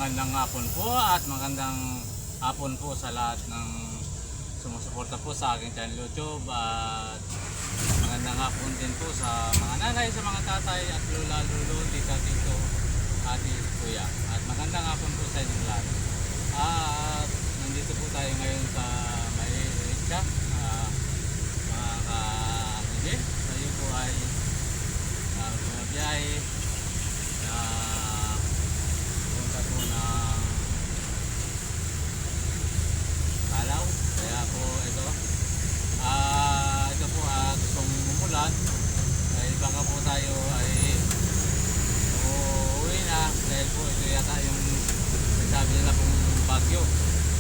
magandang hapon po at magandang hapon po sa lahat ng sumusuporta po sa aking channel YouTube at magandang hapon din po sa mga nanay, sa mga tatay at lula, lulo, tita, tito, ate, kuya at magandang hapon po sa inyong lahat. At nandito po tayo ngayon sa may Recha, mga ka-hindi tayo po ay bumabiyahe punta po ng Kalaw. Kaya po ito po gustong umulan ay baka po tayo ay uuwi na dahil po ito yata yung sabi nila pong bagyo.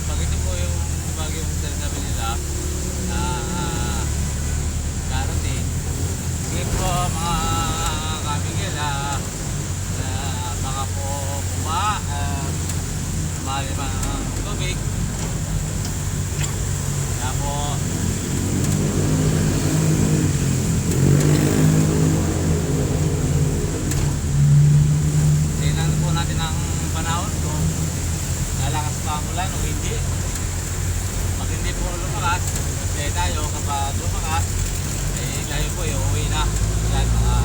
Pag ito po yung bagyo yung sabi nila na darating, sige po mga kamigil, baka po lumalim ang tubig. Kaya po tingnan po natin ang panahon kung lalakas pa ang ulan o hindi. Pag hindi po lumakas, kaya tayo kapag lumakas tayo po uuwi na. Yan mga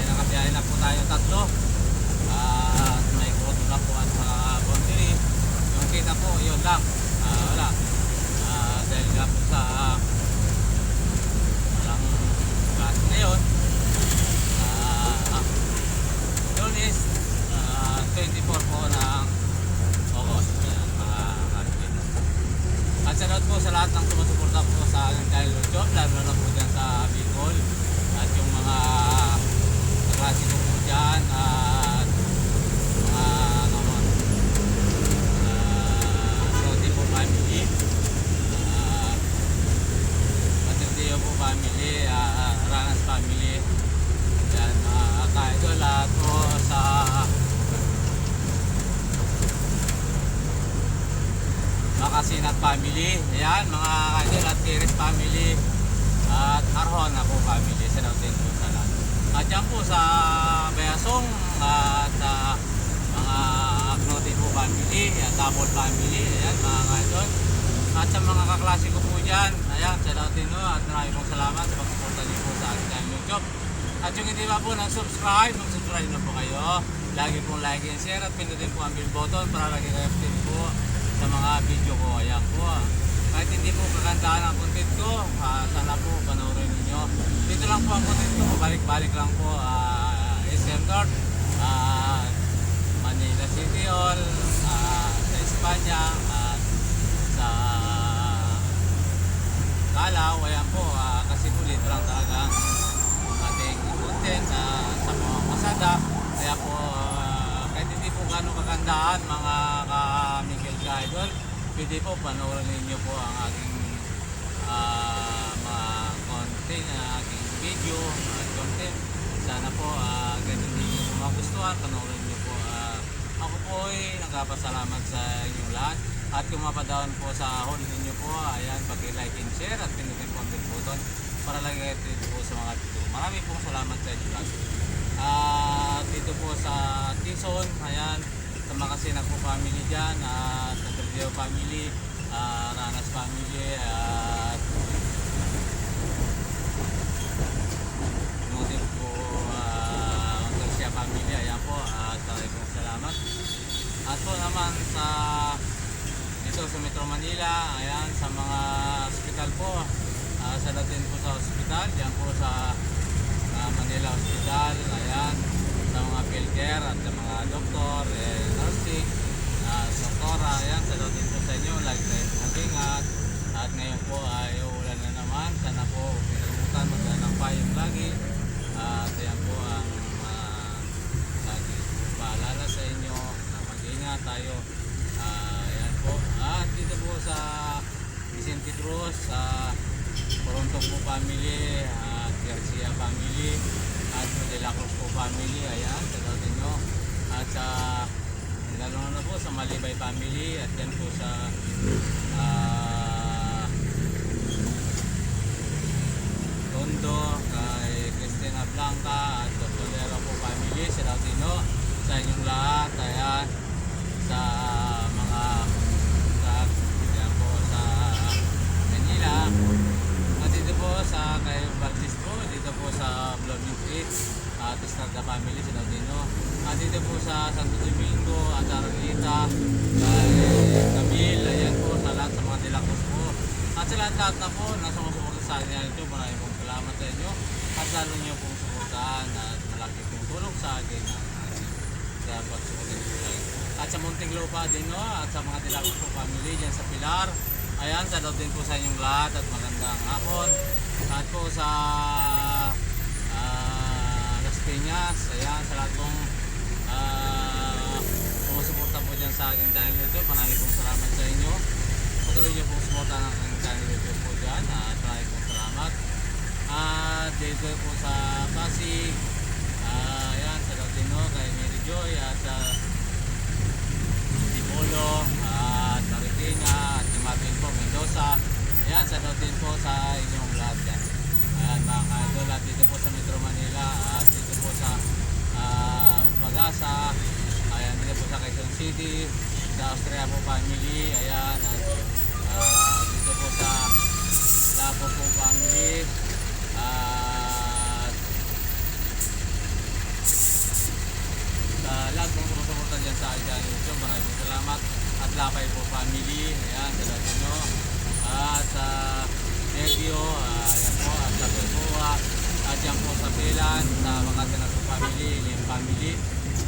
nakabiyahe na po tayo tatlo at may koto na po at sa boundary. Yung kita po yun lang, wala dahil nga po sa walang gas ngayon. Yun is 24 po ng August. Yan, mga kapitid. At sa po sa lahat ng sumusuporta po sa aking channel YouTube, lalo na po dyan sa Bicol at yung mga klase ko po dyan at mga Rodi po family, Matildeo po family, Ranas family, yan ka-idol at po sa Makasinat family, ayan mga ka-idol at Kiris family at Arjona po family, sa natin po sa lahat. At yan po sa Bayasong at mga Agnote po family, at Double family, ayan mga ka-idol. At sa mga kaklase ko po dyan, ayan sa natin po at maraming pong salamat sa pagsuporta niyo po sa ating channel YouTube. At yung hindi pa po nag-subscribe, mag-subscribe na po kayo. Lagi pong like and share at pindutin po ang bell button para lagi kayo update po sa mga video ko. Ayan po. Kahit hindi po kagandahan ang content ko, sana po panoorin ninyo. Dito lang po ang content ko, balik-balik lang po. SM North, Manila City Hall, sa Espanya, sa Kalaw. Ayan po, kasi po dito lang talaga ating content sa mga masada. Kaya po kahit hindi po gano'ng kagandahan mga ka-Miguel ka-idol, pwede po panoorin ninyo po ang aking mga content, aking video at content. Sana po ganun din nyo po magustuhan, panoorin nyo po. Ako po ay nagpapasalamat sa inyong lahat. At kung mapadawan po sa hall ninyo po, ayan, pag-like and share at pinutin po ang bell button para lagi kayo po sa mga video. Maraming pong salamat sa inyo lahat. Dito po sa Tison, ayan, sa Makasinat po family dyan, at sa Terdeo family, Ranas family, at Nutin po Garcia family, ayan po, at maraming pong salamat. At po naman sa dito sa Metro Manila, ayan, sa mga hospital po, sa natin po sa hospital, yan po sa Manila Hospital, ayan, sa mga PhilCare at sa mga doktor, nursing, doktora, ayan, sa natin po sa inyo, lagi kayo mag-ingat. At ngayon po ay uulan na naman, sana po pinalimutan, magdala ng payong lagi. At ayan po ang lagi paalala sa inyo na mag-ingat tayo. Ayan po. At dito po sa Vicente Cruz, sa Porontong po family, Garcia family, at De La Cruz po family, ayan, sa natin nyo. At sa lalo na po sa Malibay family, at yan po sa Tondo, kay Christina Blanca at Solero po family, si Rautino, sa inyong lahat. Ayan, sa mga yan po sa Manila. At dito po sa kay Baptist po, dito po sa Blooming Street, at Estrada family, si Rautino. At dito po sa Santo Domingo at Aranita, kay Camille, ayan po sa lahat sa mga Dilacos po. At sa lahat na po na sumusuporta sa akin na ito, maraming pong salamat sa inyo. At lalo niyo pong suportahan at malaki pong tulong sa akin sa pagsuporta niyo po. At sa Munting Lupa din, no? At sa mga Dilacos po family dyan sa Pilar. Ayan, sa din po sa inyong lahat at magandang hapon. At po sa Las Piñas, ayan, sa lahat pong sumusuporta po dyan sa aking channel YouTube. Maraming pong salamat sa inyo. Patuloy niyo pong suporta ng aking channel YouTube po dyan. At maraming pong salamat. At dito po sa Pasig, ayan, sa Latino, kay Mary Joy, at sa Tipolo, at Marikina, at Martin po, Mendoza. Ayan, sa Latino po sa inyong lahat yan. Ayan, mga ka-idol, at dito po sa Metro Manila, at dito po sa Pagasa, ayan, dito po sa Quezon City, sa Austria po family, ayan, at dito po sa Lapo po family, at sa lahat ng sumusuporta dyan sa akin YouTube, maraming salamat. At Lapay po family, ayan, sa Latino, at sa Negio, ayan po, at sa Pulpua, at yan po sa Pilan, sa Makatinas po family, Lim family,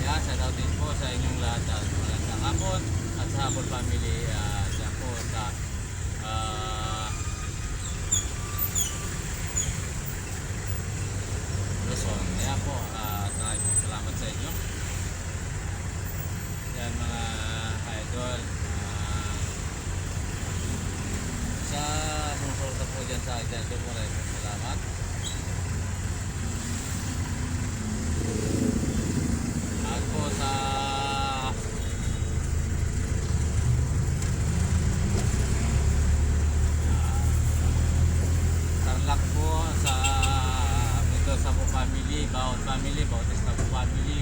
ayan, sa daw din po sa inyong lahat. At magandang hapon. At sa Habol family, yan po sa Luzon. Ayan po, at maraming po salamat sa inyo. Yan mga idol. Sa sumusulta po dyan sa idol ko, maraming po salamat. At po sa Tarlac po, sa Mendoza po family, Baon family, Bautista po family,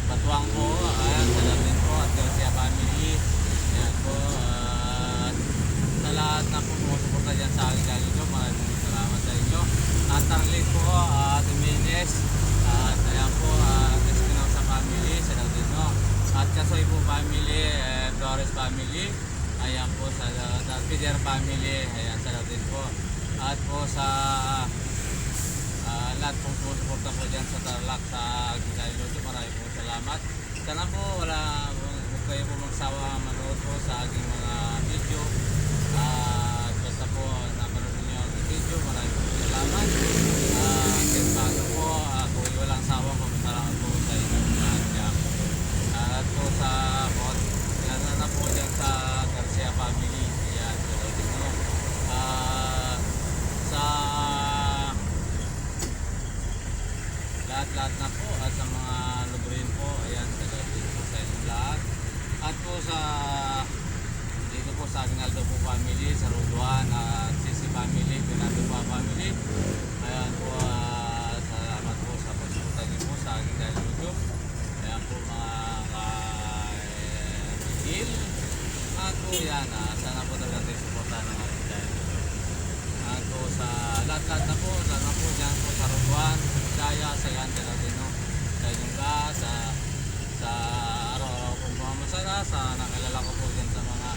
Batuang po, ayan, sa Latin po, at Garcia family, ayan po, sa lahat na po sumusuporta dyan sa akin dahil ito, maraming salamat sa inyo. At Tarlit po, Jimenez, at ayan po, Espinosa family, sa Latino, at Kasoy po family, Flores family, ayan po sa Peter family, ayan sa Latin po. At po sa lahat pong sumusuporta po dyan sa Tarlac sa Aguinaldo, maraming po salamat. Sana po huwag kayo po magsawa manood po sa aking mga video. Basta po napanood niyo ang video, maraming po salamat. Kahit paano po, kung walang sawang salamat po sa inyong lahat. At po sa na po dyan sa Garcia family, ayan, sa lahat na po, at sa mga lubrin po, ayan, salamat po sa inyong lahat. At po sa dito po sa Aguinaldo po family, sa Roduan, at Sisi family, Pinado po family, ayan po, salamat po sa pagsuporta niyo po sa aking dahil YouTube. Ayan po mga Miguel. At po yan, sana po talaga tayo suporta ng aking dahil YouTube. At po sa lahat na po, sana po dyan po sa Roduan, Daya, sa yan, Latino, sa inyong lahat, sa araw-araw pong pamamasara, sa nakilala ko po dyan sa mga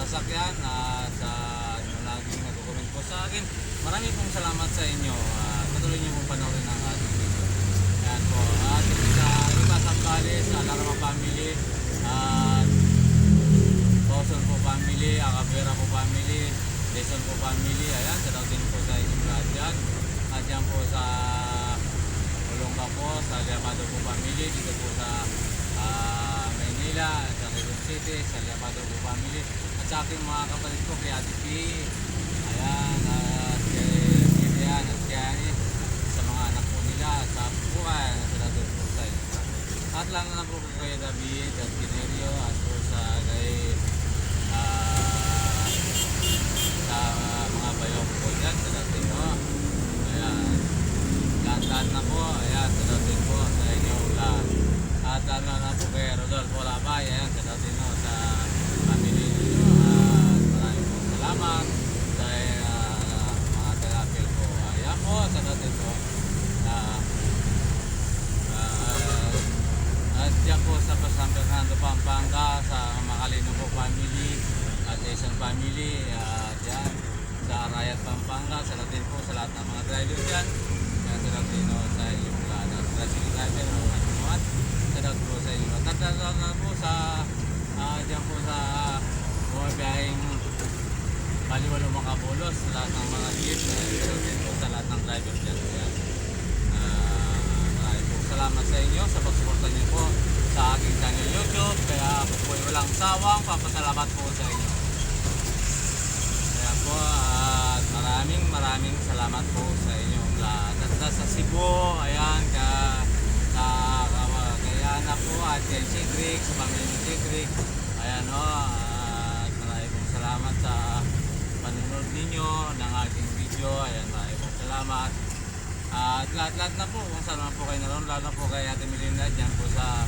sasakyan, at sa laging nag-comment po sa akin. Maraming pong salamat sa inyo. Patuloy niyo pong panoorin ang ating video. Yan po. At sa iba sa Palis, Alarma family, at Bawson po family, Acabera po family, Jason po family, ayan, sa din po sa inyong lahat dyan. At yan po sa Olonga po, sa Liamado po family, dito po sa Maynila, sa Quezon City, sa Liamado po family. At sa aking mga kapatid ko, kay Ate P, ayan, at kay Miriam, at kay Ani, sa mga anak po nila, at sa buhay, sa natin po sa inyo. At lang na po kay David, at Kinerio, at po sa kay sa mga bayo po dyan, sa natin, no? Ayan. lahat na po. Ayan, shoutout din po sa inyong lahat. At lalo na po kay Rodolfo Labay. Ayan, shoutout din po sa family ninyo. At maraming po salamat sa mga talapil po. Ayan po, shoutout din po. At dyan po sa San Fernando, Pampanga, sa Makalino po family at Jason family, dyan sa Arayat, Pampanga, sa Latin po sa lahat ng mga driver dyan. Sa Latin sa inyong lahat at Brazilian driver, at sa lahat po sa inyo. At na po sa dyan po sa bumabiyahing Baliwalo Makabulos, sa lahat ng mga jeep, sa Latin po sa lahat ng driver dyan. Salamat sa inyo sa pagsuporta niyo po sa aking channel YouTube. Kaya ako po ay walang sawang papasalamat po sa inyo. Kaya po at maraming salamat po sa inyong lahat. At sa Cebu, ayan, kay Ana po at kay Cedric, sa pamilya ni Cedric. Ayan o, at maraming pong salamat sa panunod ninyo ng aking video. Ayan, maraming pong salamat. At lahat na po, kung saan man po kayo naroon, lalo po kay Ate Melinda, dyan po sa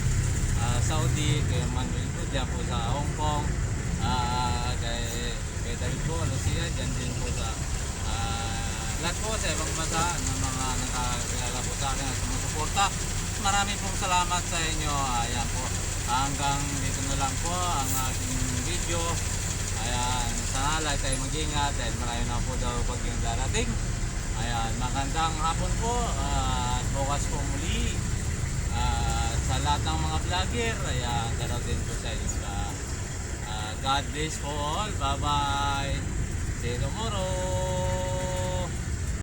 Saudi, kay Manuel po, dyan po sa Hong Kong, kay David po, Lucia, dyan din po sa lahat po sa ibang bansa ng mga nakakilala po sa akin at sumusuporta. Maraming pong salamat sa inyo. Ayan po, hanggang dito na lang po ang aking video. Ayan, sana lahat tayo mag-ingat dahil malayo na po daw pag yung darating. Ayan, magandang hapon po at bukas po muli sa lahat ng mga vlogger. Ayan, gano'n din po sa inyo. God bless po all. Bye bye. See you tomorrow.